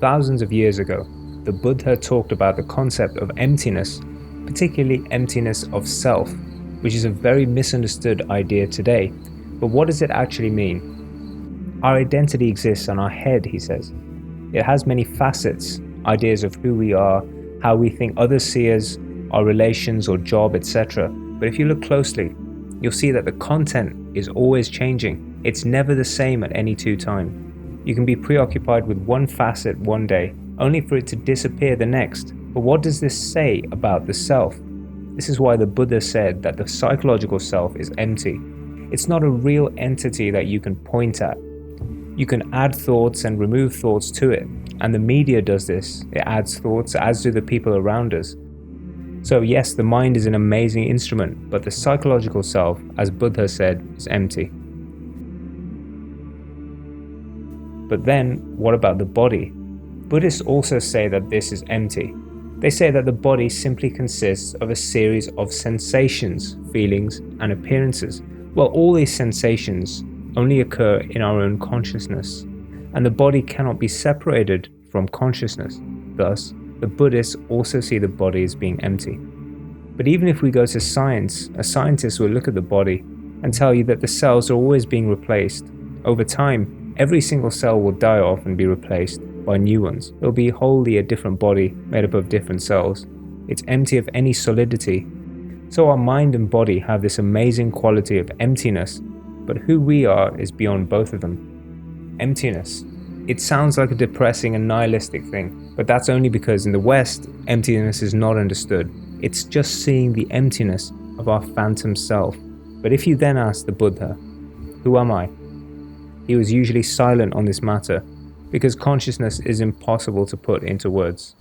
Thousands of years ago, the Buddha talked about the concept of emptiness, particularly emptiness of self, which is a very misunderstood idea today. But what does it actually mean? Our identity exists in our head, he says. It has many facets, ideas of who we are, how we think others see us, our relations or job, etc. But if you look closely, you'll see that the content is always changing. It's never the same at any time. You can be preoccupied with one facet one day, only for it to disappear the next. But what does this say about the self? This is why the Buddha said that the psychological self is empty. It's not a real entity that you can point at. You can add thoughts and remove thoughts to it, and the media does this. It adds thoughts, as do the people around us. So yes, the mind is an amazing instrument, but the psychological self, as Buddha said, is empty. But then, what about the body? Buddhists also say that this is empty. They say that the body simply consists of a series of sensations, feelings, and appearances. Well, all these sensations only occur in our own consciousness, and the body cannot be separated from consciousness. Thus, the Buddhists also see the body as being empty. But even if we go to science, a scientist will look at the body and tell you that the cells are always being replaced. Over time, every single cell will die off and be replaced by new ones. It will be wholly a different body made up of different cells. It's empty of any solidity. So our mind and body have this amazing quality of emptiness, but who we are is beyond both of them. Emptiness. It sounds like a depressing and nihilistic thing, but that's only because in the West, emptiness is not understood. It's just seeing the emptiness of our phantom self. But if you then ask the Buddha, who am I? He was usually silent on this matter, because consciousness is impossible to put into words.